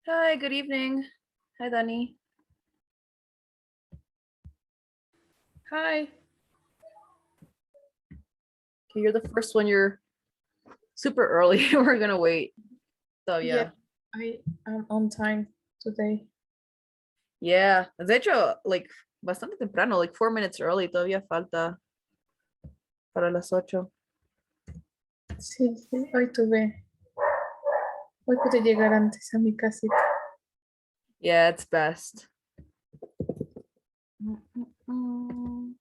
Hi, good evening. Hi, Dani. Hi. Okay, you're the first one. You're super early. We're gonna wait. So Yeah, yeah. I am on time today. Yeah. De hecho, like bastante temprano, like 4 minutes early. Todavía falta para las 8. Sí, sí, hoy pude llegar antes a mi casita. Yeah, it's best. Mm, mm, mm.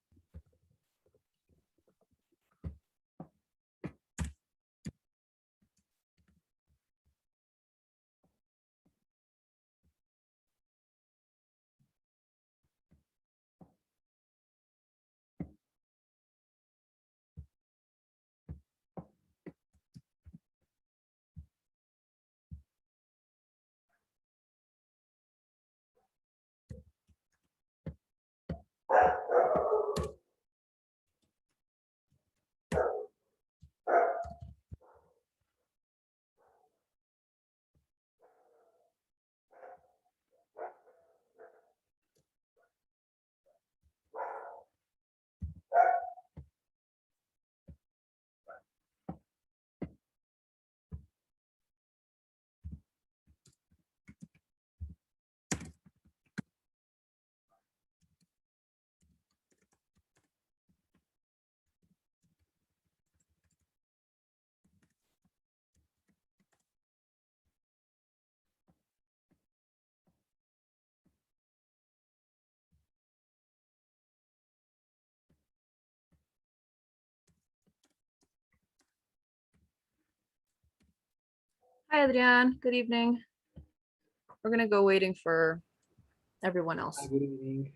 Hi, Adrian. Good evening. We're gonna go waiting for everyone else. Good evening.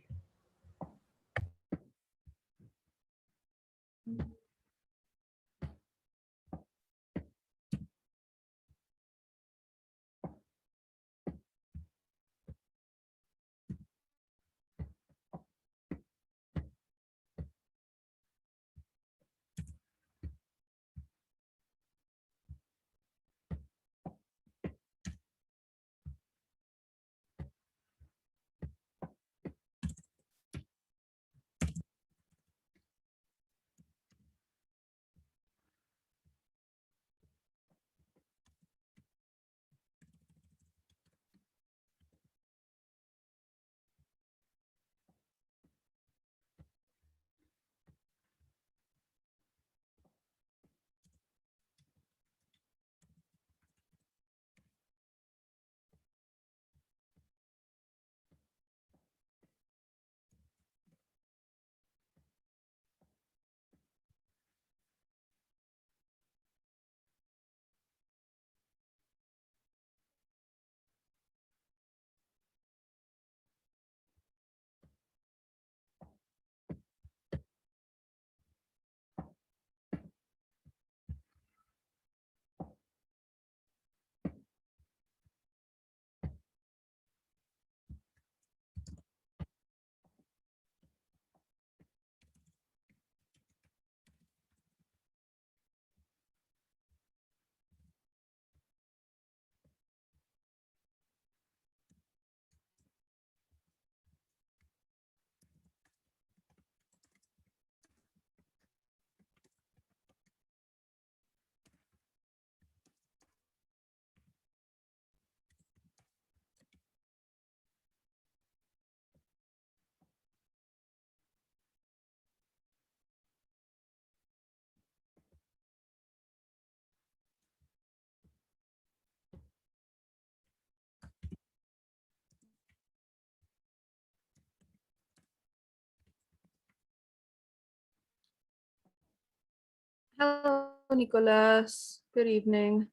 Hello, Nicolas. Good evening.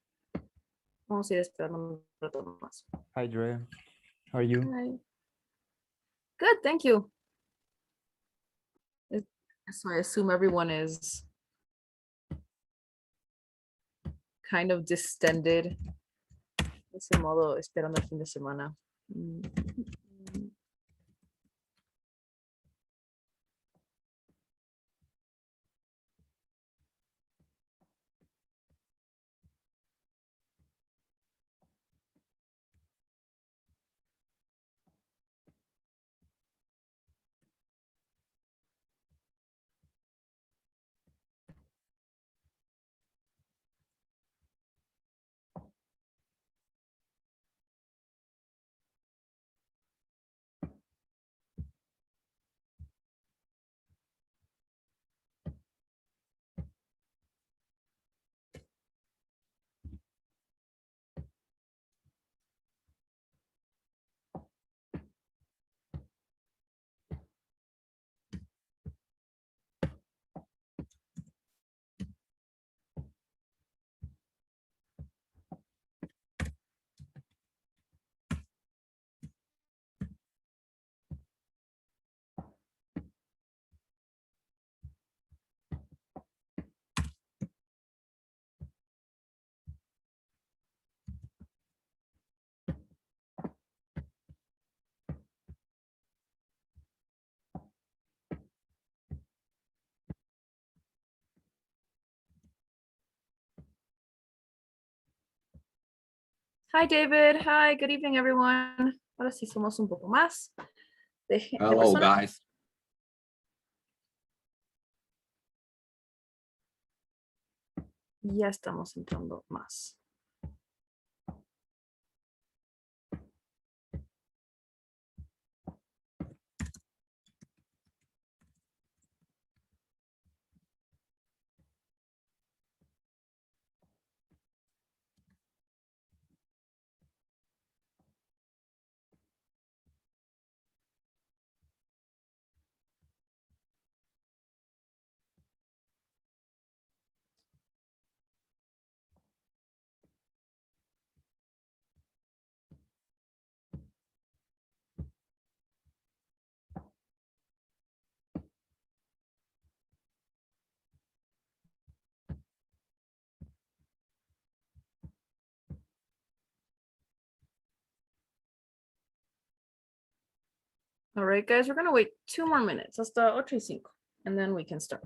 Vamos a ir esperando un rato más. Hi, Dre. How are you? Hi. Good, thank you. So I assume everyone is kind of distended. De ese modo, esperando el fin de semana. Hi, David. Hi, good evening, everyone. Ahora sí somos un poco más. De Hello, personas. guys. Ya estamos entrando más. All right, guys, we're gonna wait 2 more minutes. Hasta 8:05, and then we can start.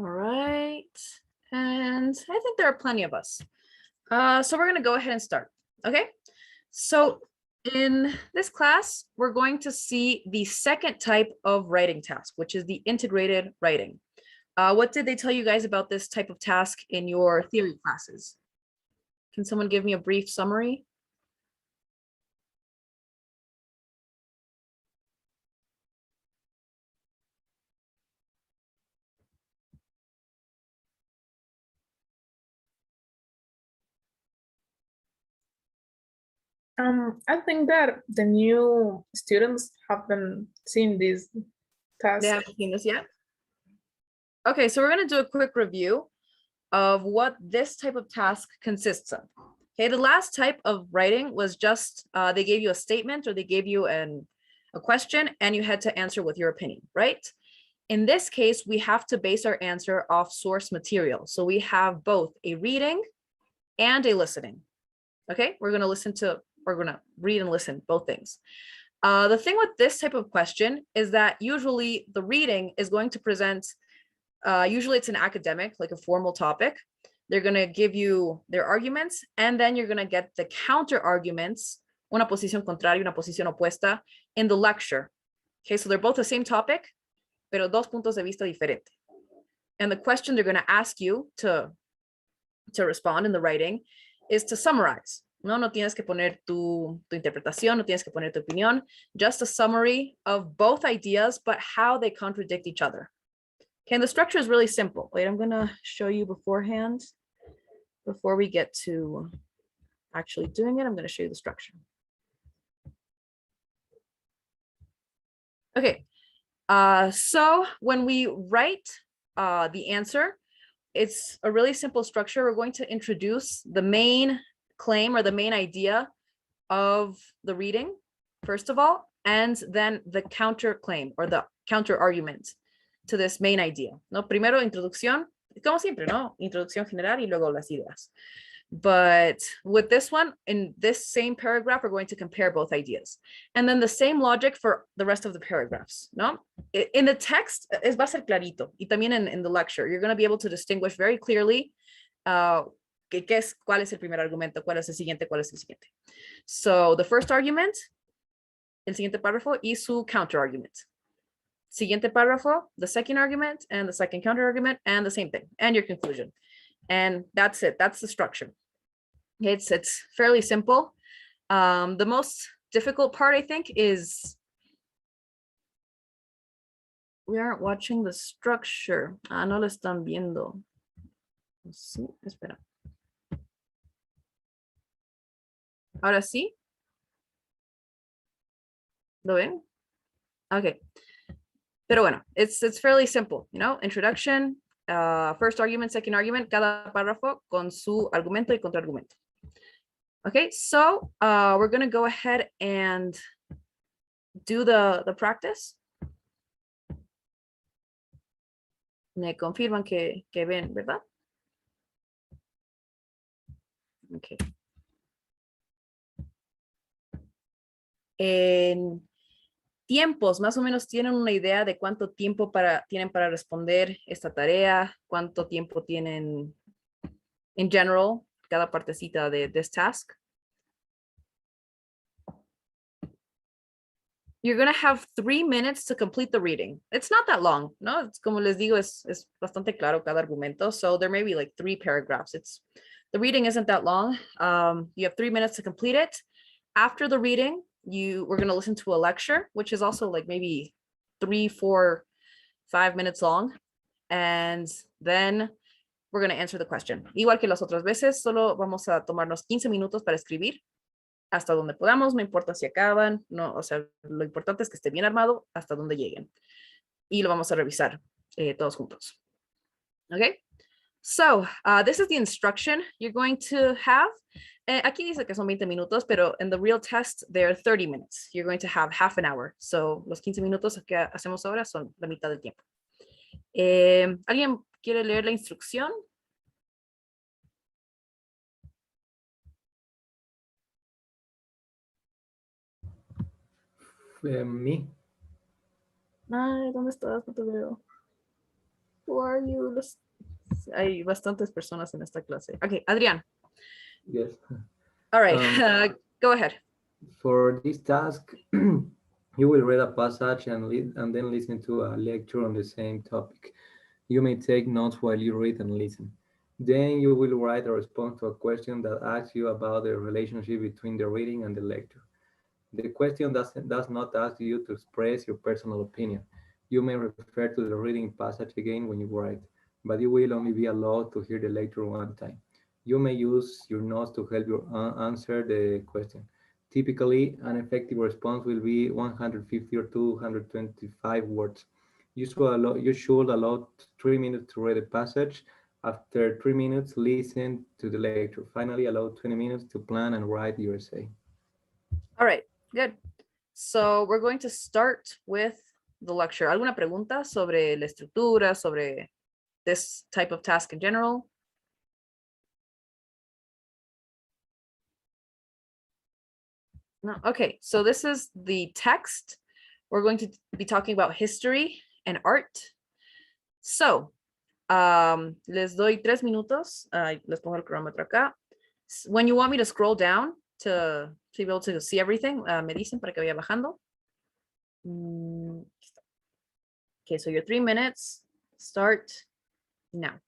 All right, and I think there are plenty of us. So we're gonna go ahead and start, okay? So in this class, we're going to see the second type of writing task, which is the integrated writing. What did they tell you guys about this type of task in your theory classes? Can someone give me a brief summary? I think that the new students haven't seen this task. They haven't seen this yet? Okay, so we're gonna do a quick review of what this type of task consists of. Okay, the last type of writing was just, they gave you a statement or they gave you a question and you had to answer with your opinion, right? In this case, we have to base our answer off source material. So we have both a reading and a listening. Okay, we're gonna read and listen, both things. The thing with this type of question is that usually the reading is going to present, usually it's an academic, like a formal topic. They're gonna give you their arguments, and then you're gonna get the counter arguments, una posición contraria, una posición opuesta, in the lecture. Okay, so they're both the same topic, pero dos puntos de vista diferente. And the question they're gonna ask you to respond in the writing is to summarize. No tienes que poner tu interpretación, no tienes que poner tu opinión, just a summary of both ideas, but how they contradict each other. Okay, and the structure is really simple. Wait, I'm gonna show you beforehand. Before we get to actually doing it, I'm gonna show you the structure. Okay, so when we write the answer, it's a really simple structure. We're going to introduce the main claim or the main idea of the reading, first of all, and then the counter claim or the counter argument to this main idea. No, primero introducción, como siempre, no, introducción general y luego las ideas. But with this one, in this same paragraph, we're going to compare both ideas. And then the same logic for the rest of the paragraphs, no? In the text, va a ser clarito. Y también in the lecture, you're going to be able to distinguish very clearly cuál es el primer argumento, cuál es el siguiente, cuál es el siguiente. So the first argument, el siguiente párrafo y su counter argument. Siguiente párrafo, the second argument and the second counter argument and the same thing and your conclusion. And that's it. That's the structure. It's fairly simple. The most difficult part, I think, is we aren't watching the structure. No lo están viendo. Sí, espera. Ahora sí. ¿Lo ven? Okay. Pero bueno, it's fairly simple, you know, introduction, first argument, second argument, cada párrafo con su argumento y contraargumento. Okay, so we're gonna go ahead and do the practice. Me confirman que ven, ¿verdad? Okay. En tiempos, más o menos tienen una idea de cuánto tiempo tienen para responder esta tarea, cuánto tiempo tienen en general, cada partecita de this task. You're going to have 3 minutes to complete the reading. It's not that long, ¿no? It's, como les digo, es bastante claro cada argumento. So there may be like 3 paragraphs. The reading isn't that long. You have 3 minutes to complete it. After the reading, we're going to listen to a lecture, which is also like maybe 3, 4, 5 minutes long. And then we're going to answer the question. Igual que las otras veces, solo vamos a tomarnos 15 minutos para escribir hasta donde podamos, no importa si acaban, no, o sea, lo importante es que esté bien armado hasta donde lleguen. Y lo vamos a revisar todos juntos. Okay, so this is the instruction you're going to have. Aquí dice que son 20 minutos, pero in the real test, they're 30 minutes. You're going to have half an hour. So los 15 minutos que hacemos ahora son la mitad del tiempo. ¿Alguien quiere leer la instrucción? Me? Ay, ¿dónde estás? No te veo. Who are you? Hay bastantes personas en esta clase. Okay, Adrián. Yes. All right, go ahead. For this task, you will read a passage and then listen to a lecture on the same topic. You may take notes while you read and listen. Then you will write a response to a question that asks you about the relationship between the reading and the lecture. The question does not ask you to express your personal opinion. You may refer to the reading passage again when you write, but you will only be allowed to hear the lecture one time. You may use your notes to help you answer the question. Typically, an effective response will be 150 or 225 words. You should allow 3 minutes to read the passage. After 3 minutes, listen to the lecture. Finally, allow 20 minutes to plan and write your essay. All right, good. So we're going to start with the lecture. ¿Alguna pregunta sobre la estructura, sobre this type of task in general? No. Okay, so this is the text. We're going to be talking about history and art. So, les doy 3 minutos. Les pongo el cronómetro acá. When you want me to scroll down to be able to see everything, me dicen para que vaya bajando. Okay, so your 3 minutes start now.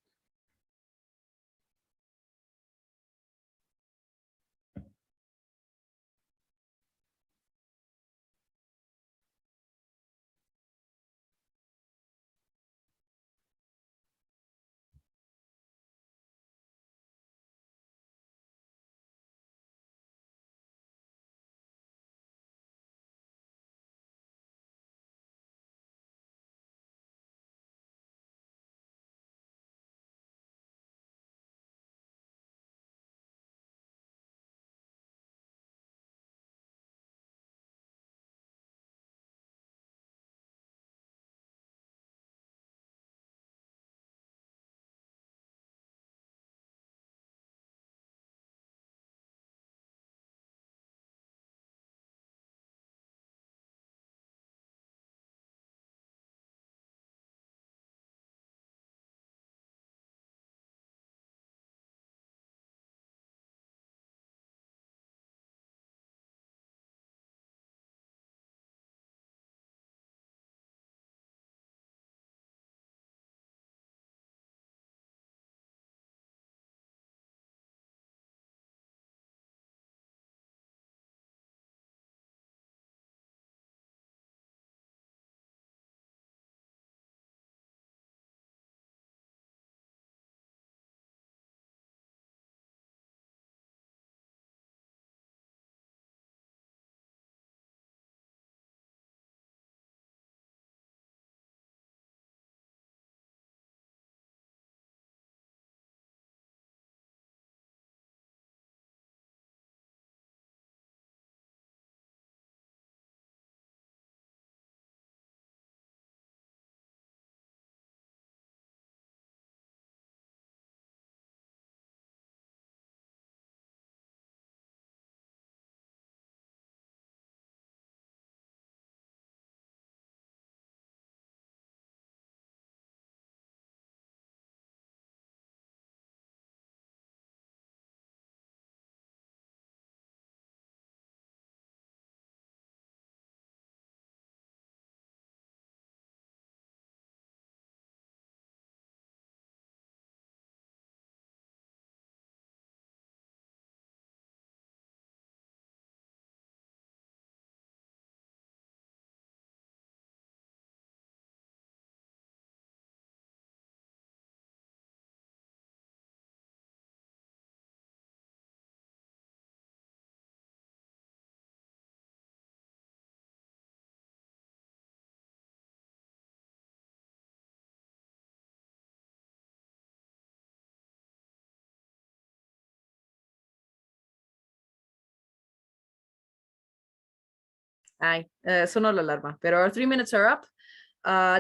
Ay, sonó la alarma. Pero our 3 minutes are up.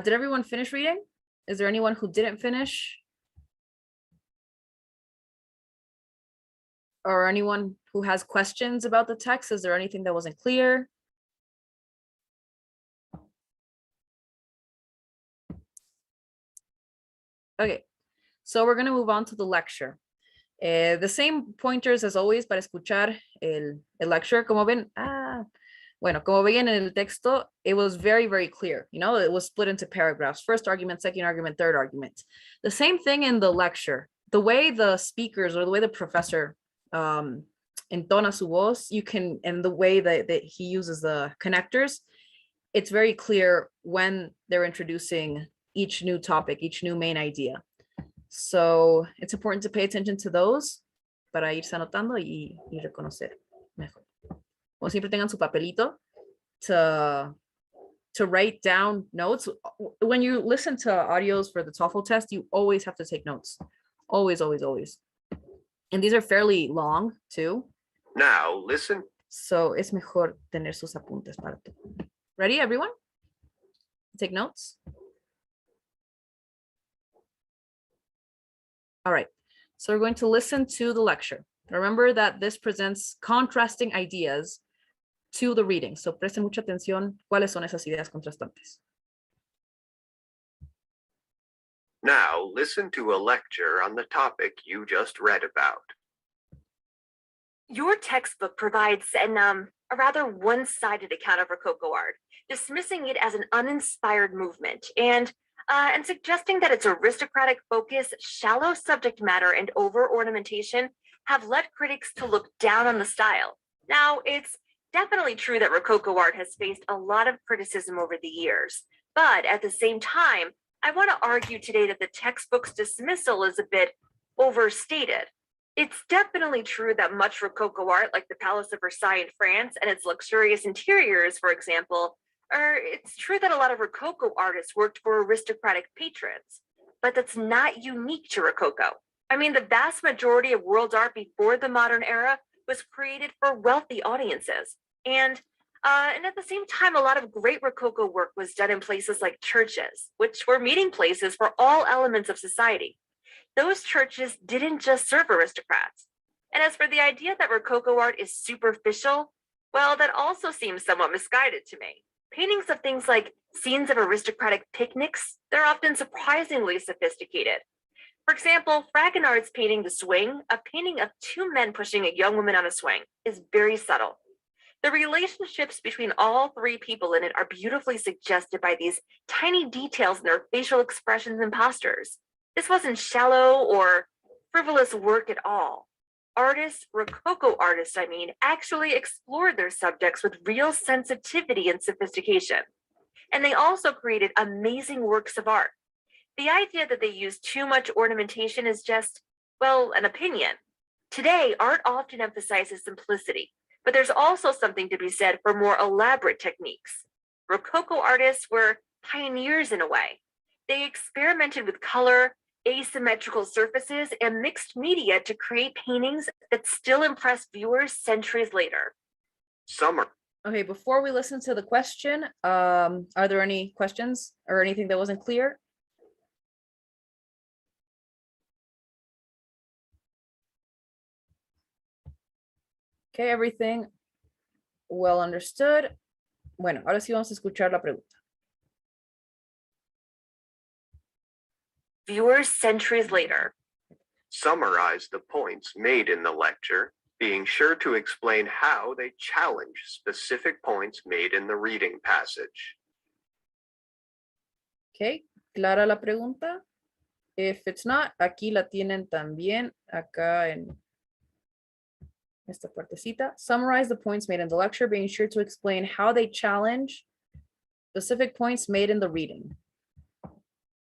Did everyone finish reading? Is there anyone who didn't finish? Or anyone who has questions about the text? Is there anything that wasn't clear? Okay, so we're going to move on to the lecture. The same pointers as always para escuchar el lecture. Como ven, bueno, como ven en el texto, it was very, very clear. You know, it was split into paragraphs. First argument, second argument, third argument. The same thing in the lecture. The way the speakers or the way the professor entona su voz, you can, and the way that he uses the connectors, it's very clear when they're introducing each new topic, each new main idea. So it's important to pay attention to those para irse anotando y reconocer mejor. Como siempre tengan su papelito to write down notes. When you listen to audios for the TOEFL test, you always have to take notes. Always, always, always. And these are fairly long too. Now listen. So es mejor tener sus apuntes para todo. Ready, everyone? Take notes. All right, so we're going to listen to the lecture. Remember that this presents contrasting ideas to the reading. So presten mucha atención cuáles son esas ideas contrastantes. Now listen to a lecture on the topic you just read about. Your textbook provides a rather one-sided account of Rococo art, dismissing it as an uninspired movement and suggesting that its aristocratic focus, shallow subject matter, and over-ornamentation have led critics to look down on the style. Now, it's definitely true that Rococo art has faced a lot of criticism over the years, but at the same time, I want to argue today that the textbook's dismissal is a bit overstated. It's definitely true that much Rococo art, like the Palace of Versailles in France and its luxurious interiors, for example, it's true that a lot of Rococo artists worked for aristocratic patrons, but that's not unique to Rococo. I mean, the vast majority of world art before the modern era was created for wealthy audiences. And at the same time, a lot of great Rococo work was done in places like churches, which were meeting places for all elements of society. Those churches didn't just serve aristocrats. And as for the idea that Rococo art is superficial, well, that also seems somewhat misguided to me. Paintings of things like scenes of aristocratic picnics, they're often surprisingly sophisticated. For example, Fragonard's painting The Swing, a painting of two men pushing a young woman on a swing, is very subtle. The relationships between all three people in it are beautifully suggested by these tiny details in their facial expressions and postures. This wasn't shallow or frivolous work at all. Artists, Rococo artists, I mean, actually explored their subjects with real sensitivity and sophistication. And they also created amazing works of art. The idea that they used too much ornamentation is just, well, an opinion. Today, art often emphasizes simplicity, but there's also something to be said for more elaborate techniques. Rococo artists were pioneers in a way. They experimented with color, asymmetrical surfaces, and mixed media to create paintings that still impress viewers centuries later. Summer. Okay, before we listen to the question, are there any questions or anything that wasn't clear? Okay, everything well understood. Bueno, ahora sí vamos a escuchar la pregunta. Viewers centuries later. Summarize the points made in the lecture, being sure to explain how they challenge specific points made in the reading passage. Okay, clara la pregunta. If it's not, aquí la tienen también, acá en esta partecita. Summarize the points made in the lecture, being sure to explain how they challenge specific points made in the reading.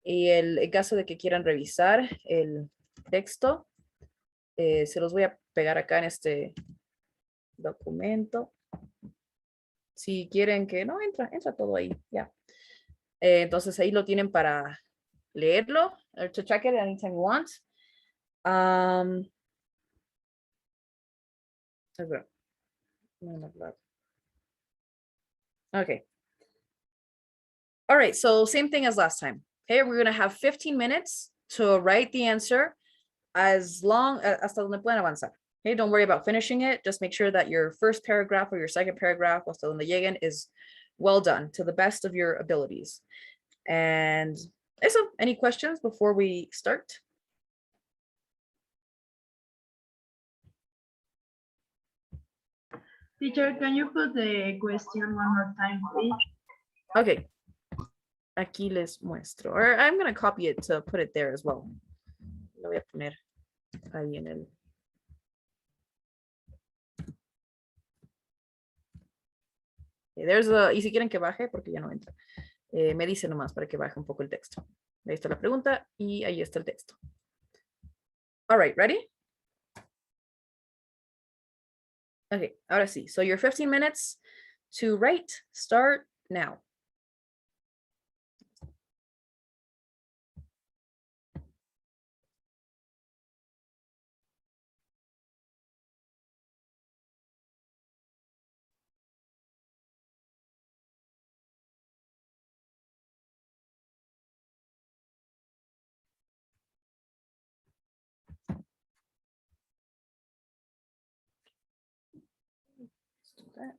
Y el caso de que quieran revisar el texto, se los voy a pegar acá en este documento. Si quieren que no, entra todo ahí, ya. Entonces ahí lo tienen para leerlo, or to check it anytime you want. Okay. All right, so same thing as last time. Okay, we're gonna have 15 minutes to write the answer as long hasta donde puedan avanzar. Okay, don't worry about finishing it. Just make sure that your first paragraph or your second paragraph, hasta donde lleguen, is well done to the best of your abilities. And eso, any questions before we start? Teacher, can you put the question one more time, please? Okay. Aquí les muestro. Or I'm gonna copy it to put it there as well. Lo voy a poner ahí en el. There's a, y si quieren que baje, porque ya no entra, me dice nomás para que baje un poco el texto. Ahí está la pregunta y ahí está el texto. All right, ready? Okay, ahora sí. So your 15 minutes to write start now. Let's do that.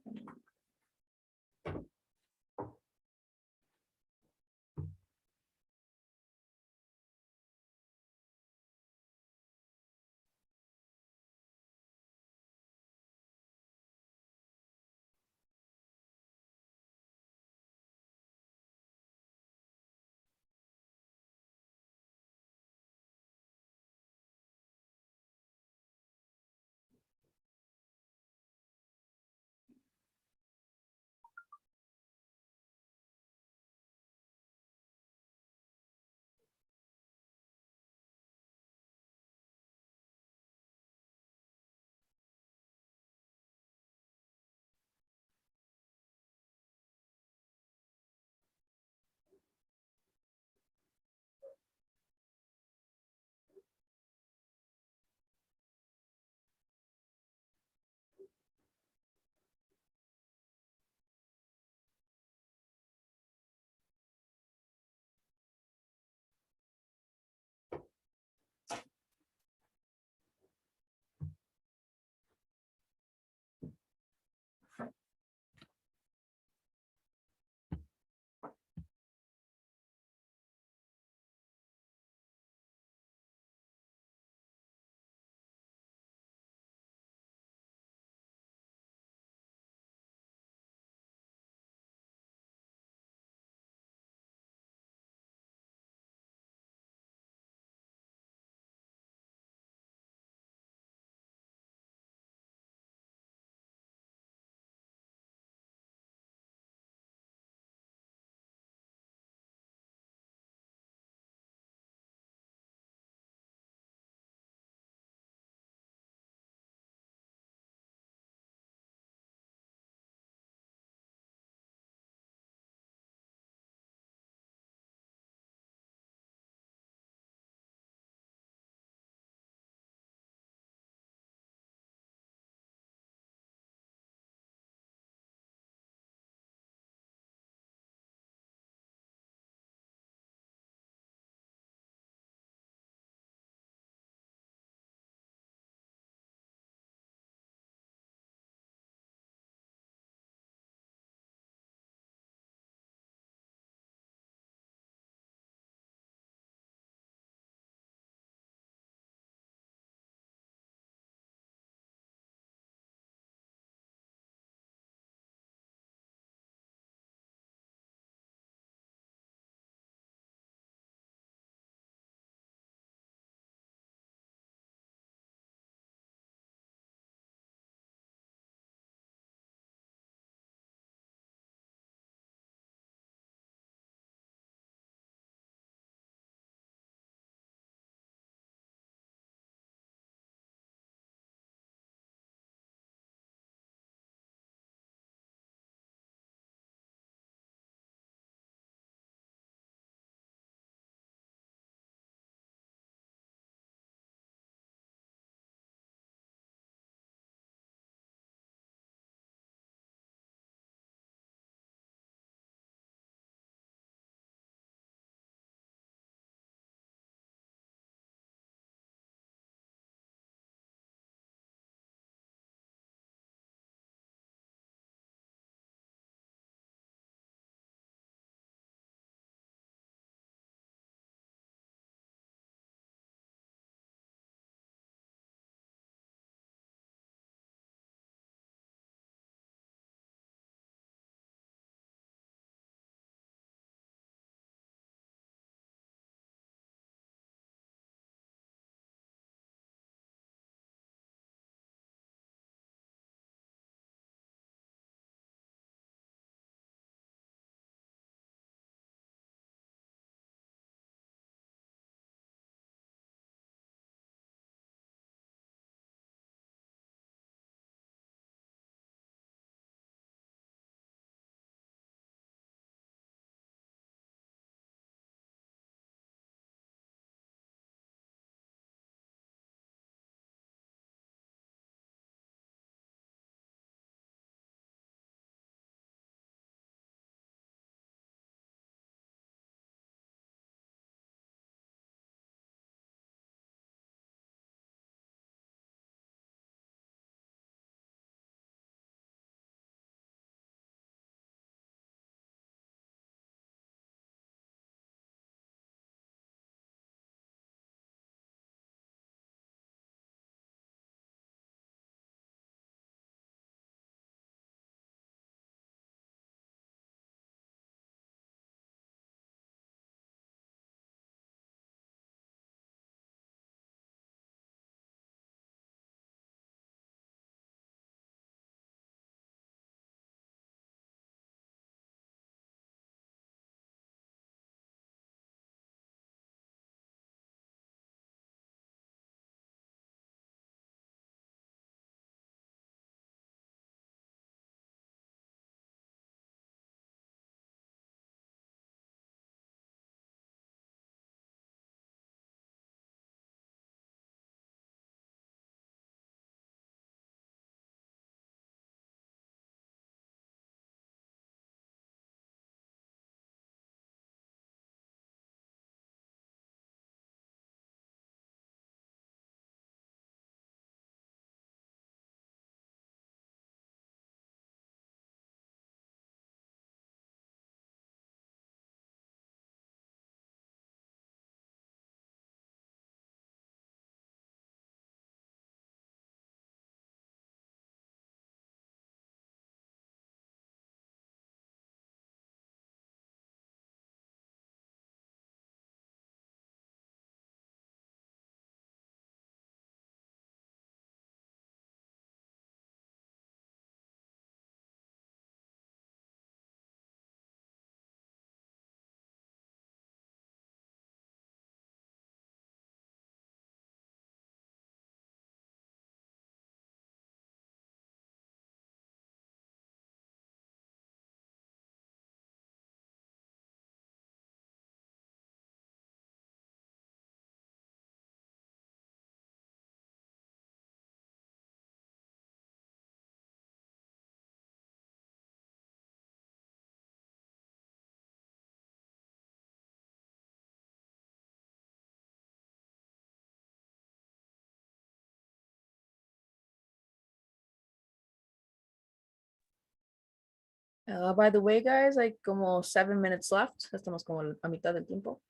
By the way, guys, hay como 7 minutes left. Estamos como a mitad del tiempo.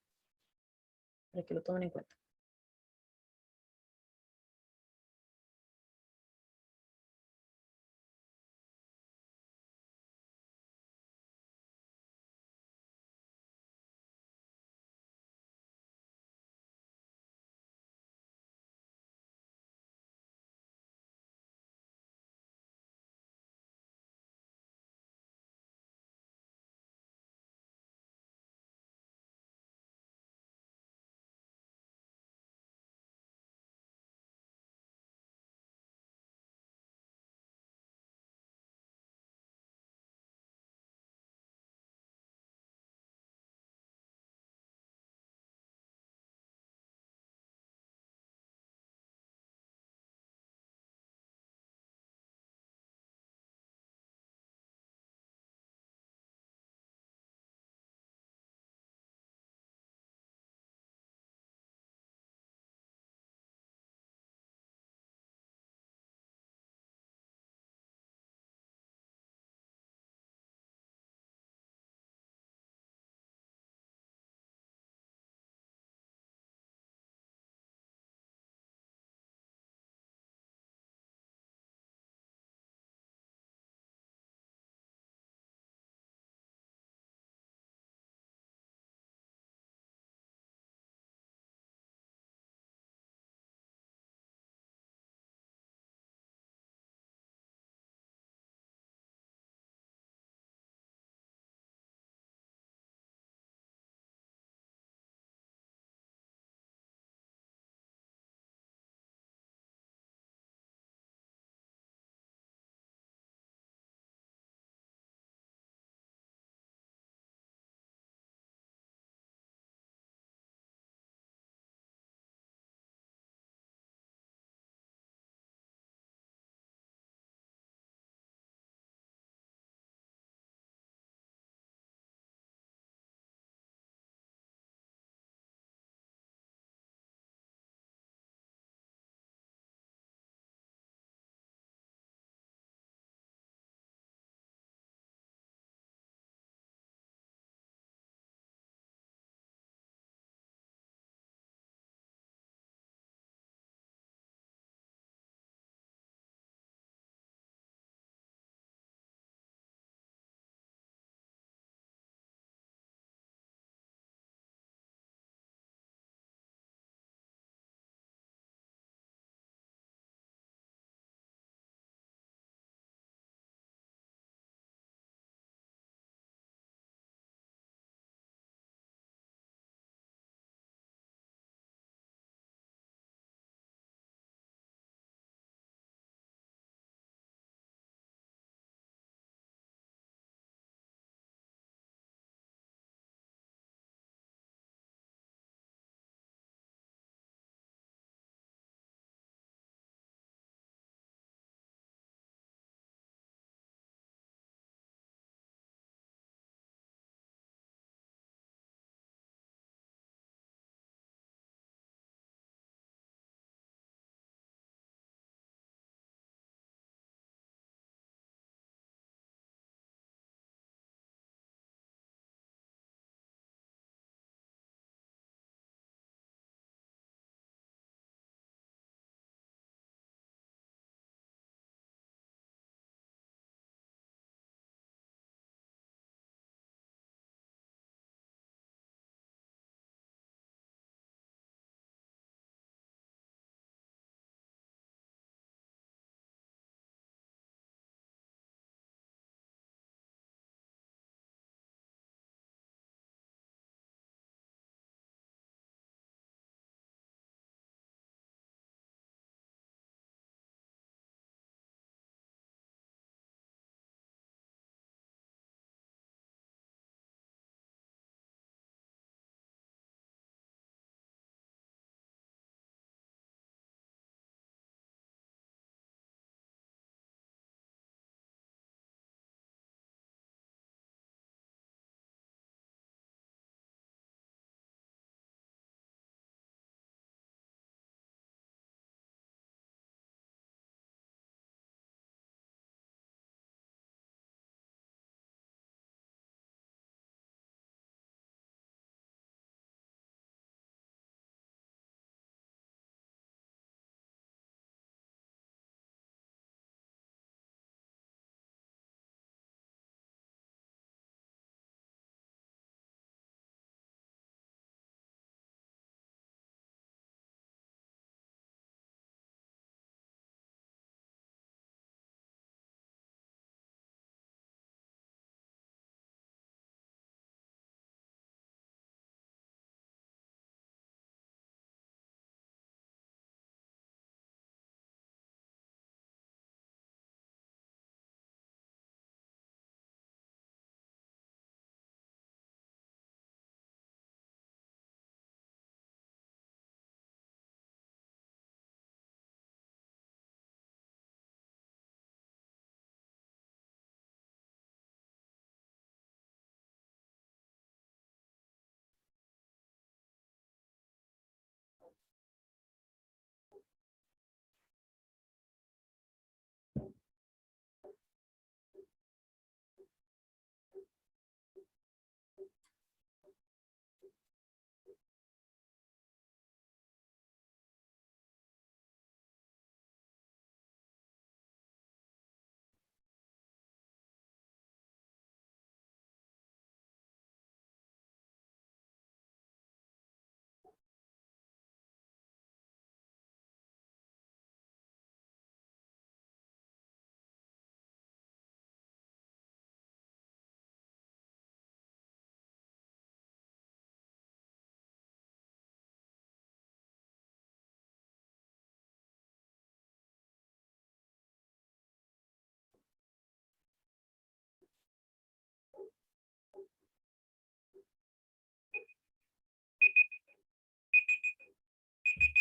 Para que lo tomen en cuenta.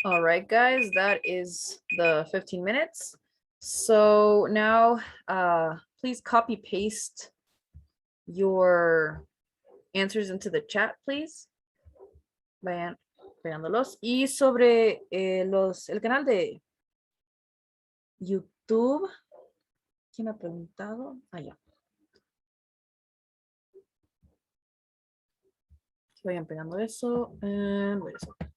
All right, guys, that is the 15 minutes. So now, please copy paste your answers into the chat, please. Vayan pegándolos. Y sobre el canal de YouTube, ¿quién ha preguntado? Ah, ya. Vayan pegando eso. And wait a second.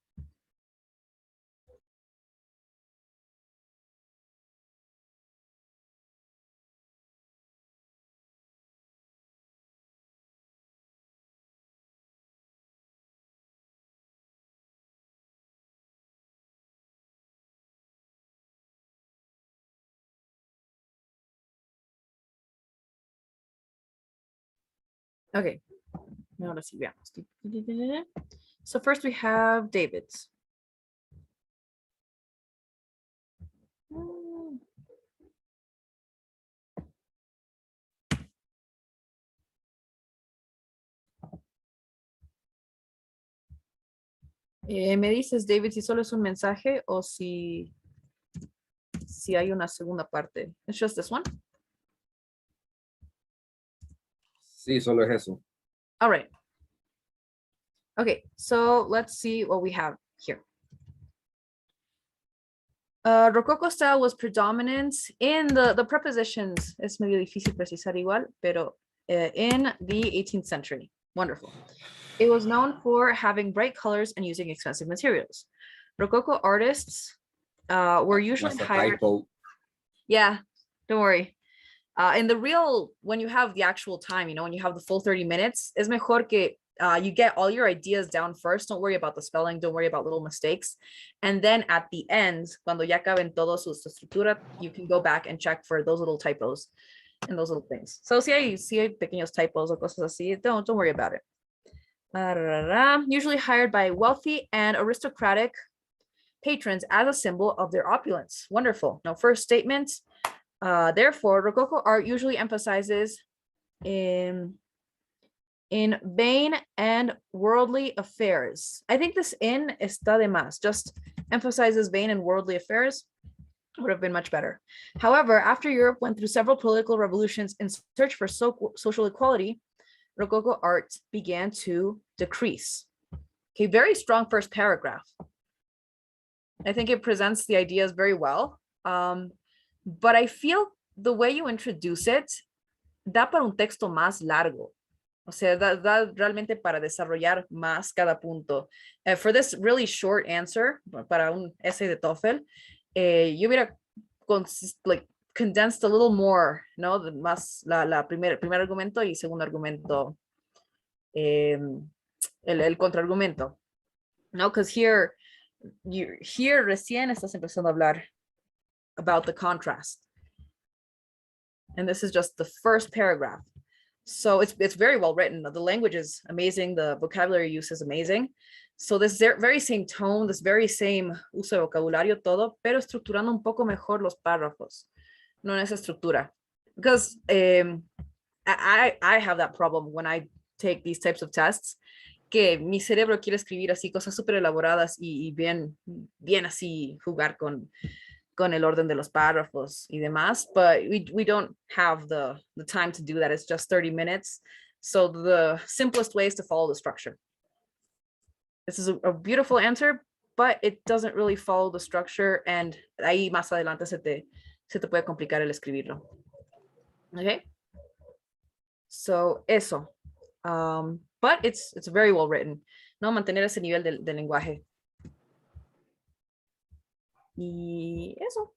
Okay. Now let's see. Veamos. So first we have David's. Me dices, David, si solo es un mensaje o si hay una segunda parte. It's just this one. Sí, solo es eso. All right. Okay, so let's see what we have here. Rococo style was predominant in the prepositions. Es medio difícil precisar igual, pero in the 18th century. Wonderful. It was known for having bright colors and using expensive materials. Rococo artists were usually That's a hired. typo. Yeah, don't worry. In the real, when you have the actual time, you know, when you have the full 30 minutes, es mejor que you get all your ideas down first. Don't worry about the spelling. Don't worry about little mistakes. And then at the end, cuando ya acaben todos su estructura, you can go back and check for those little typos and those little things. So si hay pequeños typos o cosas así, don't worry about it. Usually hired by wealthy and aristocratic patrons as a symbol of their opulence. Wonderful. Now, first statement. Therefore, Rococo art usually emphasizes in vain and worldly affairs. I think this in está de más, just emphasizes vain and worldly affairs would have been much better. However, after Europe went through several political revolutions in search for social equality, Rococo art began to decrease. Okay, very strong first paragraph. I think it presents the ideas very well. But I feel the way you introduce it, da para un texto más largo. O sea, da realmente para desarrollar más cada punto. For this really short answer, para un essay de TOEFL, yo hubiera condensed a little more, ¿no? Más primer argumento y segundo argumento, el contraargumento. No, because here recién estás empezando a hablar about the contrast. And this is just the first paragraph. So it's very well written. The language is amazing. The vocabulary use is amazing. So this very same tone, this very same uso de vocabulario, todo, pero estructurando un poco mejor los párrafos. No en esa estructura. Because I have that problem when I take these types of tests, que mi cerebro quiere escribir así cosas súper elaboradas y bien así jugar con el orden de los párrafos y demás, but we don't have the time to do that. It's just 30 minutes. So the simplest way is to follow the structure. This is a beautiful answer, but it doesn't really follow the structure, and ahí más adelante se te puede complicar el escribirlo. Okay? So eso. But it's very well written. No, mantener ese nivel del lenguaje. Y eso.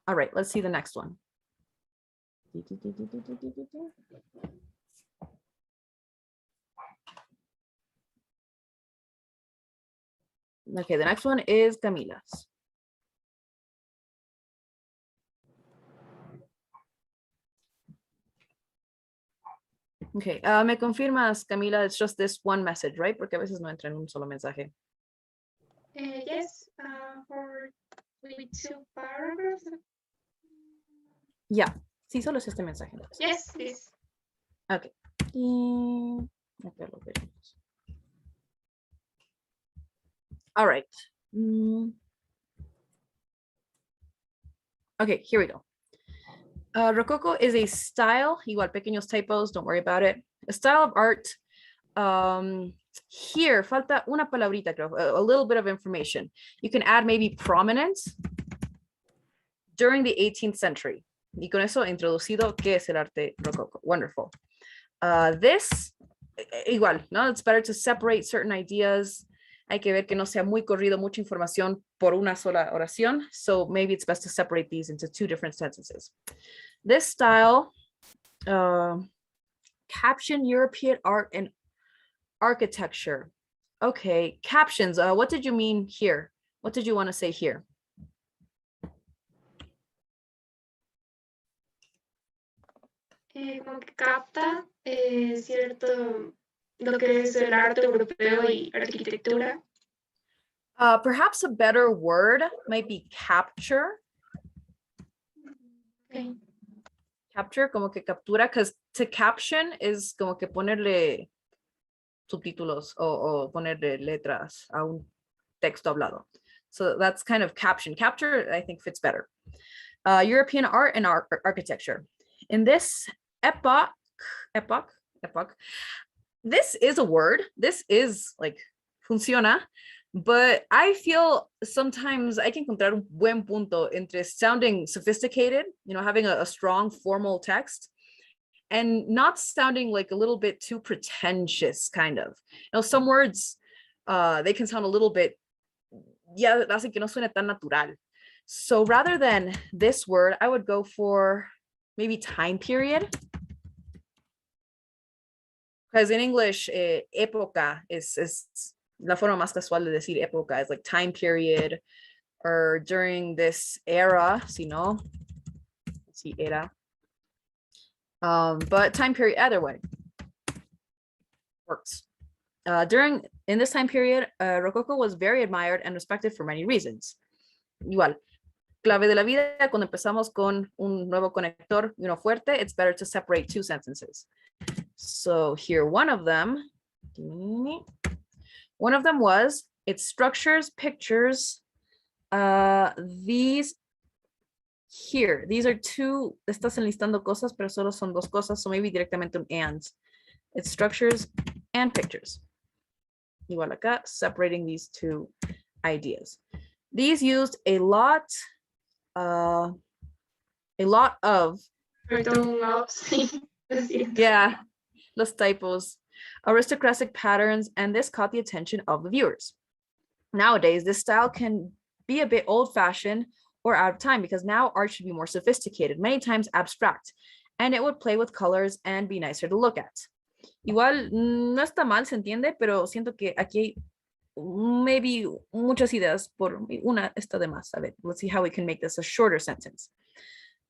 All right, let's see the next one. Okay, the next one is Camila's. Okay, me confirmas, Camila, it's just this one message, right? Porque a veces no entra en un solo mensaje. Yes, for with 2 paragraphs. Yeah, sí, solo es este mensaje. Yes, please. Okay. Y... All right. Mm. Okay, here we go. Rococo is a style, igual pequeños typos, don't worry about it. A style of art. Here, falta una palabrita, creo, a little bit of information. You can add maybe prominence during the 18th century. Y con eso introducido, ¿qué es el arte rococo? Wonderful. This, igual, ¿no? It's better to separate certain ideas. Hay que ver que no sea muy corrido, mucha información por una sola oración. So maybe it's best to separate these into two different sentences. This style, caption European art and architecture. Okay, captions. What did you mean here? What did you want to say here? Como que capta cierto lo que es el arte europeo y arquitectura. Perhaps a better word might be capture. Okay. Capture, como que captura, because to caption is como que ponerle subtítulos o ponerle letras a un texto hablado. So that's kind of caption. Capture, I think, fits better. European art and architecture. In this epoch, this is a word. This is like funciona, but I feel sometimes I can encontrar un buen punto entre sounding sophisticated, you know, having a strong formal text, and not sounding like a little bit too pretentious, kind of. You know, some words, they can sound a little bit, yeah, hace que no suene tan natural. So rather than this word, I would go for maybe time period. Because in English, época is la forma más casual de decir época, is like time period, or during this era, si no, si era. But time period, either way, works. In this time period, Rococo was very admired and respected for many reasons. Igual, clave de la vida, cuando empezamos con un nuevo conector y uno fuerte, it's better to separate two sentences. So here, one of them was, its structures, pictures, these are two, estás enlistando cosas, pero solo son dos cosas, so maybe directamente un and. It's structures and pictures. Igual acá, separating these two ideas. These used a lot of, Perdón, no, sí, lo siento. yeah, los typos, aristocratic patterns, and this caught the attention of the viewers. Nowadays, this style can be a bit old-fashioned or out of time because now art should be more sophisticated, many times abstract, and it would play with colors and be nicer to look at. Igual, no está mal, se entiende, pero siento que aquí hay maybe muchas ideas, por una está de más. A ver, let's see how we can make this a shorter sentence.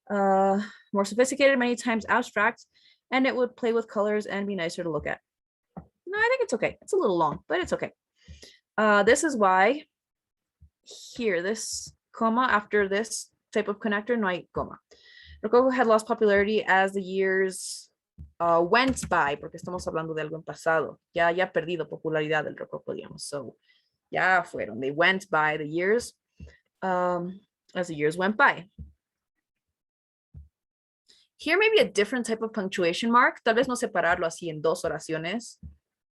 More sophisticated, many times abstract, and it would play with colors and be nicer to look at. No, I think it's okay. It's a little long, but it's okay. This is why here, this comma after this type of connector, no hay comma. Rococo had lost popularity as the years went by, porque estamos hablando de algo en pasado. Ya perdido popularidad el Rococo, digamos. So, ya fueron. They went by the years as the years went by. Here may be a different type of punctuation mark. Tal vez no separarlo así en dos oraciones,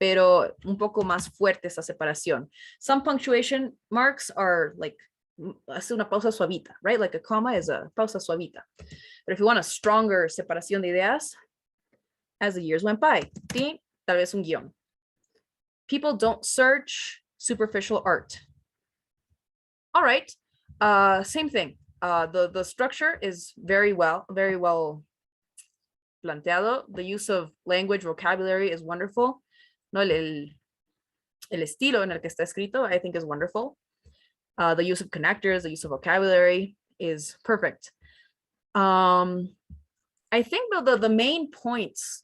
pero un poco más fuerte esa separación. Some punctuation marks are like, hace una pausa suavita, right? Like a comma is a pausa suavita. But if you want a stronger separación de ideas, as the years went by, ¿sí? Tal vez un guión. People don't search superficial art. All right, same thing. The structure is very well planteado. The use of language, vocabulary is wonderful. No, el estilo en el que está escrito, I think, is wonderful. The use of connectors, the use of vocabulary is perfect. I think the main points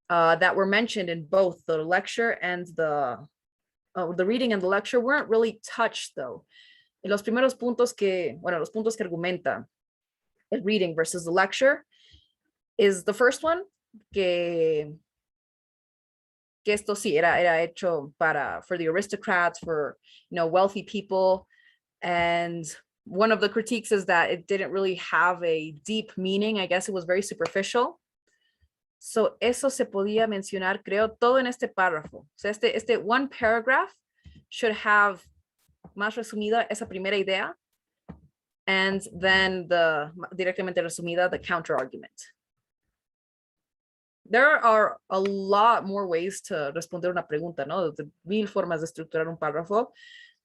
that were mentioned in both the lecture and the reading and the lecture weren't really touched, though. Los primeros puntos los puntos que argumenta el reading versus the lecture is the first one, que esto sí era hecho for the aristocrats, for, you know, wealthy people. And one of the critiques is that it didn't really have a deep meaning. I guess it was very superficial. So eso se podía mencionar, creo, todo en este párrafo. O sea, este one paragraph should have más resumida esa primera idea, and then directamente resumida, the counter argument. There are a lot more ways to responder una pregunta, ¿no? De 1000 formas de estructurar un párrafo,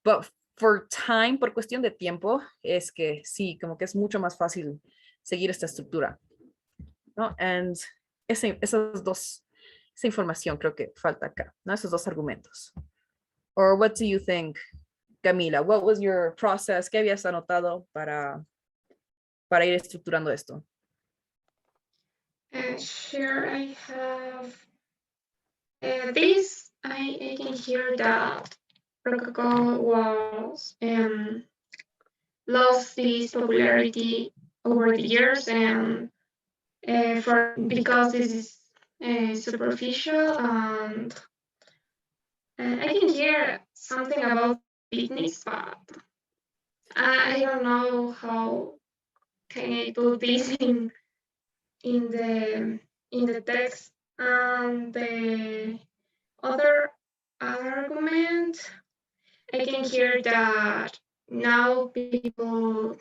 but for time, por cuestión de tiempo, es que sí, como que es mucho más fácil seguir esta estructura, ¿no? And esa información creo que falta acá, ¿no? Esos dos argumentos. Or what do you think, Camila? What was your process? ¿Qué habías anotado para ir estructurando esto? Sure, I have this. I can hear that Rococo was lost this popularity over the years, and because this is superficial, and I can hear something about picnics, but I don't know how can I put this in the text. And the other argument, I can hear that now people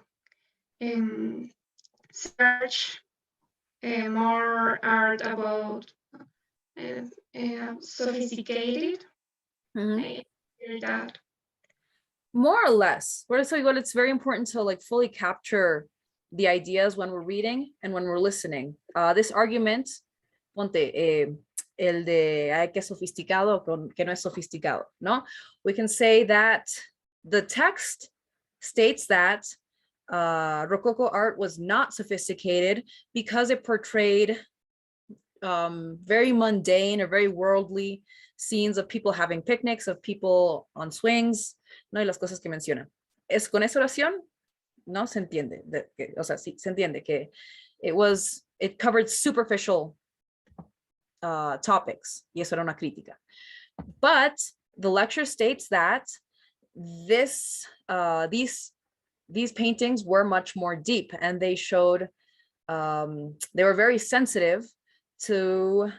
search more art about sophisticated. I hear that. More or less. Por eso igual it's very important to like fully capture the ideas when we're reading and when we're listening. This argument, ponte, el de ay, que sofisticado con que no es sofisticado, ¿no? We can say that the text states that Rococo art was not sophisticated because it portrayed very mundane or very worldly scenes of people having picnics, of people on swings, ¿no? Y las cosas que menciona. Es con esa oración, ¿no? Se entiende, o sea, sí, se entiende que it covered superficial topics, y eso era una crítica. But the lecture states that these paintings were much more deep, and they showed, they were very sensitive to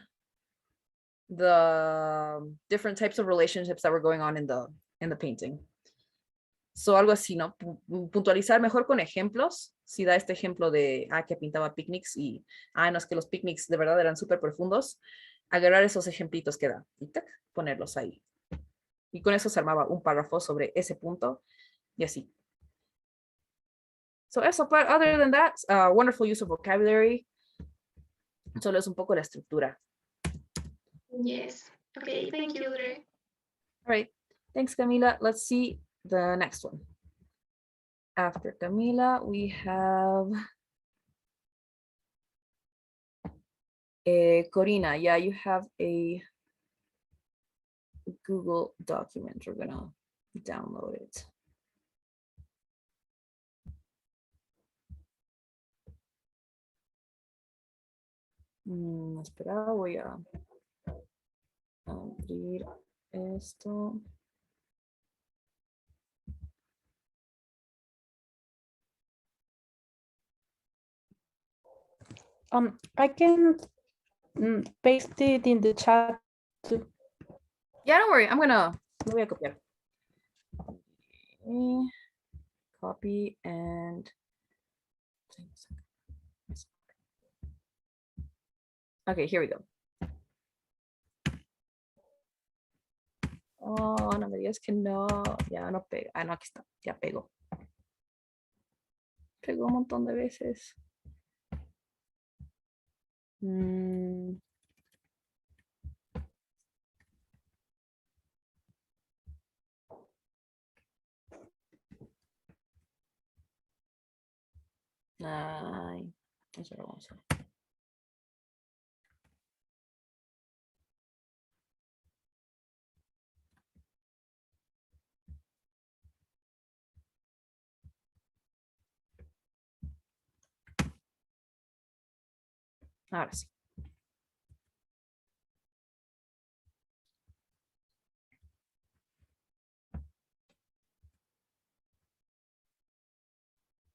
the different types of relationships that were going on in the painting. So algo así, ¿no? Puntualizar mejor con ejemplos. Si da este ejemplo de, que pintaba picnics y, no, es que los picnics de verdad eran súper profundos, agarrar esos ejemplitos que da y tac, ponerlos ahí. Y con eso se armaba un párrafo sobre ese punto y así. So eso, but other than that, wonderful use of vocabulary. Solo es un poco la estructura. Yes. Okay, thank you, Dre. All right, thanks, Camila. Let's see the next one. After Camila, we have Corina. Yeah, you have a Google document. We're gonna download it. Espera, voy a abrir esto. I can paste it in the chat too. Yeah, don't worry. Lo voy a copiar. Copy and okay, here we go. Oh, no me digas que no. Ya no pega. No, aquí está. Ya pegó. Pegó un montón de veces. Ay, eso lo vamos a ver. Ahora sí.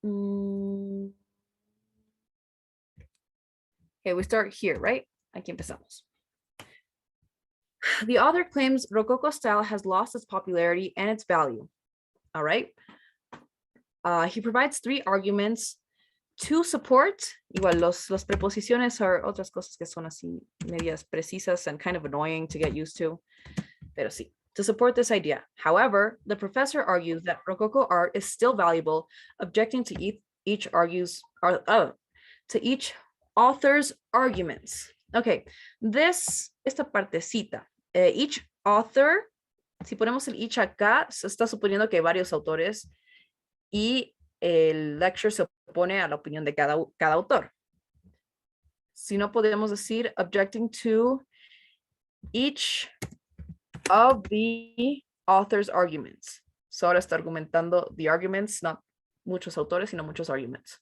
Mm. Okay, we start here, right? Aquí empezamos. The author claims Rococo style has lost its popularity and its value. All right. He provides 3 arguments to support. Igual, los preposiciones are otras cosas que son así medias precisas and kind of annoying to get used to. Pero sí, to support this idea. However, the professor argues that Rococo art is still valuable, objecting to each author's arguments. Okay, esta partecita, each author, si ponemos el each acá, se está suponiendo que hay varios autores y el lecture se opone a la opinión de cada autor. Si no, podemos decir objecting to each of the author's arguments. So ahora está argumentando the arguments, not muchos autores, sino muchos arguments.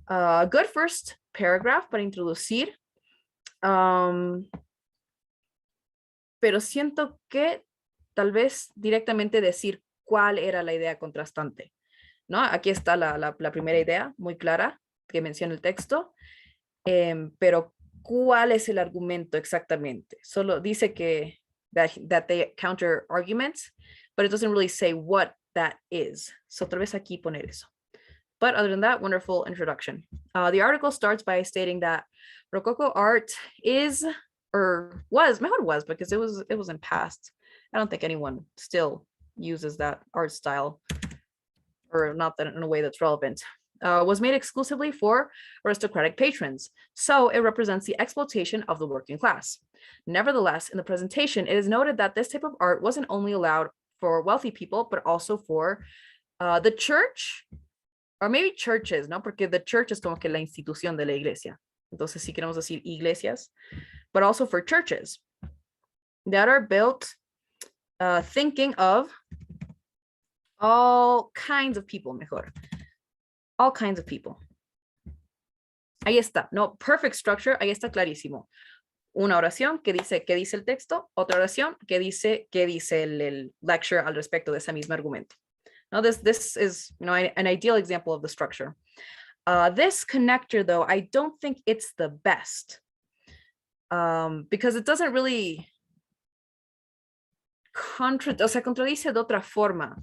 Good first paragraph para introducir. Pero siento que tal vez directamente decir cuál era la idea contrastante, ¿no? Aquí está la primera idea muy clara que menciona el texto, pero ¿cuál es el argumento exactamente? Solo dice que that they counter arguments, but it doesn't really say what that is. So tal vez aquí poner eso. But other than that, wonderful introduction. The article starts by stating that Rococo art is, or was, mejor was, because it was in past. I don't think anyone still uses that art style, or not that in a way that's relevant. Was made exclusively for aristocratic patrons, so it represents the exploitation of the working class. Nevertheless, in the presentation, it is noted that this type of art wasn't only allowed for wealthy people, but also for the church, or maybe churches, ¿no? Porque the church es como que la institución de la iglesia. Entonces, sí queremos decir iglesias, but also for churches that are built thinking of all kinds of people, mejor. All kinds of people. Ahí está, no, perfect structure, ahí está clarísimo. Una oración que dice qué dice el texto, otra oración que dice qué dice el lecture al respecto de ese mismo argumento. Now this is, you know, an ideal example of the structure. This connector, though, I don't think it's the best because it doesn't really contradice de otra forma.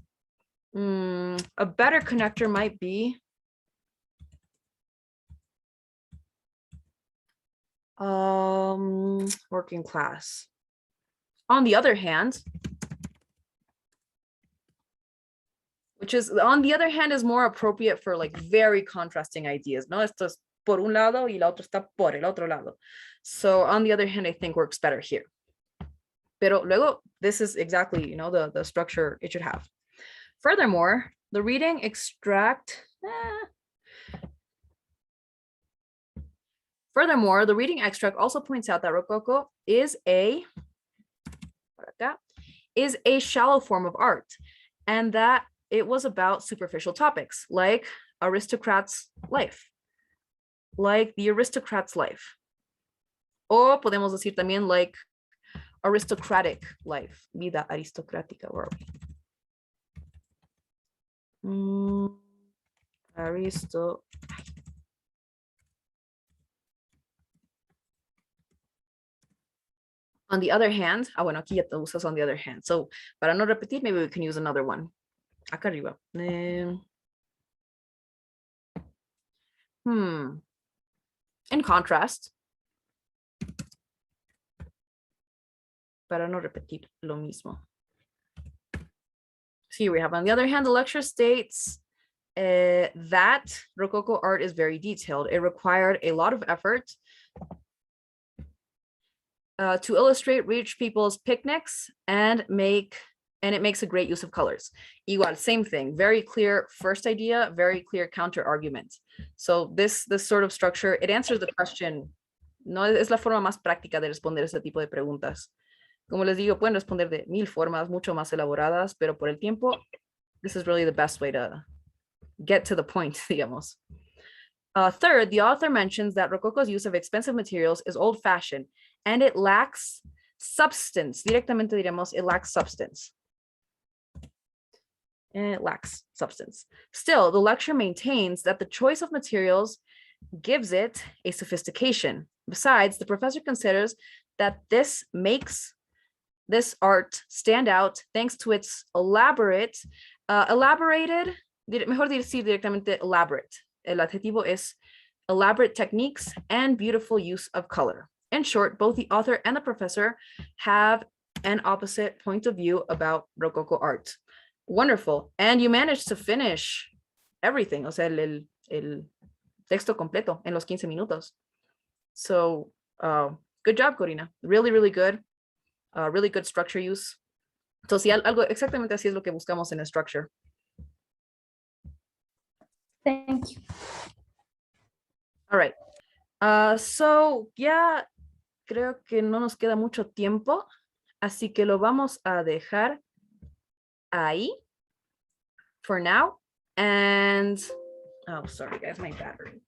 A better connector might be working class. On the other hand, is more appropriate for like very contrasting ideas. No, esto es por un lado y la otra está por el otro lado. So on the other hand, I think works better here. Pero luego, this is exactly, you know, the structure it should have. Furthermore, the reading extract. Furthermore, the reading extract also points out that Rococo is a shallow form of art, and that it was about superficial topics like aristocrat's life, like the aristocrat's life. O podemos decir también like aristocratic life, vida aristocrática. Where are we? On the other hand, bueno, aquí ya te usas on the other hand. So, para no repetir, maybe we can use another one. Acá arriba. In contrast, para no repetir lo mismo. So here we have, on the other hand, the lecture states that Rococo art is very detailed. It required a lot of effort to illustrate rich people's picnics and it makes a great use of colors. Igual, same thing, very clear first idea, very clear counter argument. So this sort of structure, it answers the question. No es la forma más práctica de responder ese tipo de preguntas. Como les digo, pueden responder de 1000 formas, mucho más elaboradas, pero por el tiempo, this is really the best way to get to the point, digamos. Third, the author mentions that Rococo's use of expensive materials is old-fashioned and it lacks substance. Directamente diremos, it lacks substance. and it lacks substance. Still, the lecture maintains that the choice of materials gives it a sophistication. Besides, the professor considers that this makes this art stand out thanks to its mejor decir directamente elaborate. El adjetivo es elaborate techniques and beautiful use of color. In short, both the author and the professor have an opposite point of view about Rococo art. Wonderful. And you managed to finish everything, o sea, el texto completo en los 15 minutos. So, good job, Corina. Really, really good. Really good structure use. Entonces, sí, algo exactamente así es lo que buscamos en el structure. Thank you. All right. So, ya creo que no nos queda mucho tiempo, así que lo vamos a dejar ahí for now. And, oh, sorry, guys, my battery.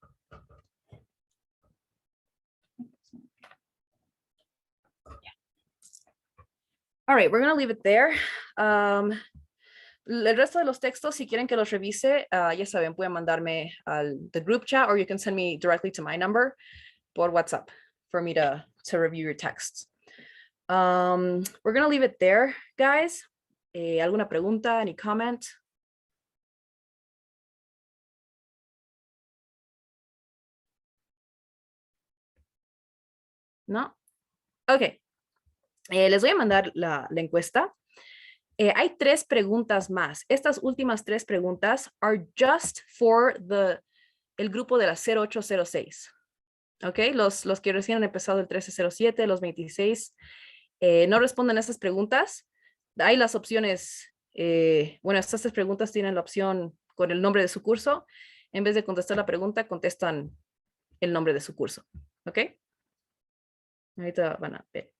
All right, we're going to leave it there. El resto de los textos, si quieren que los revise, ya saben, pueden mandarme al the group chat, or you can send me directly to my number por WhatsApp for me to review your texts. We're going to leave it there, guys. ¿Alguna pregunta? Any comment? No? Ok. Les voy a mandar la encuesta. Hay 3 preguntas más. Estas últimas 3 preguntas are just for el grupo de la 0806. Ok, los que recién han empezado el 1307, los 26, no responden a esas preguntas. Hay las opciones, bueno, estas 3 preguntas tienen la opción con el nombre de su curso. En vez de contestar la pregunta, contestan el nombre de su curso. Ok. Ahorita van a ver.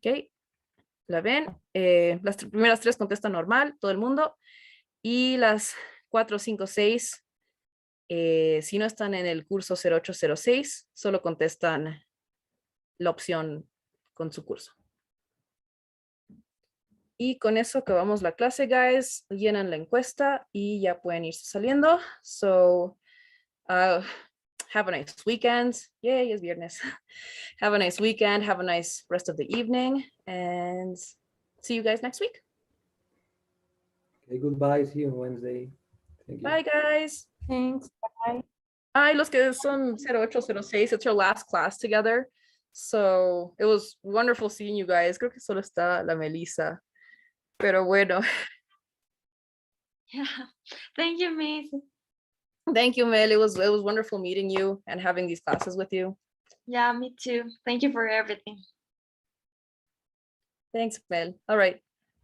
Ok, la ven. Las primeras 3 contestan normal, todo el mundo. Y las 4, 5, 6, si no están en el curso 0806, solo contestan la opción con su curso. Y con eso acabamos la clase, guys. Llenan la encuesta y ya pueden irse saliendo. So, have a nice weekend. Yay, es viernes. Have a nice weekend. Have a nice rest of the evening. And see you guys next week. Okay, goodbye. See you on Wednesday. Thank you. Bye, guys. Thanks. Bye. Ay, los que son 0806, it's our last class together. So it was wonderful seeing you guys. Creo que solo está la Melissa. Pero bueno. Yeah. Thank you, Miss. Thank you, Mel. It was wonderful meeting you and having these classes with you. Yeah, me too. Thank you for everything. Thanks, Mel. All right.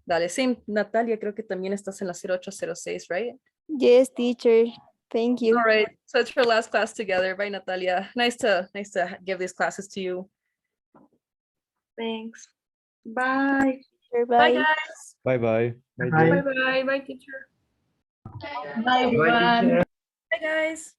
Dale, same, Natalia, creo que también estás en la 0806, right? Yes, teacher. Thank you. All right. So it's our last class together. Bye, Natalia. Nice to give these classes to you. Thanks. Bye. Bye, guys. Bye-bye. Bye, bye. Bye, teacher. Bye, everyone. Bye, guys.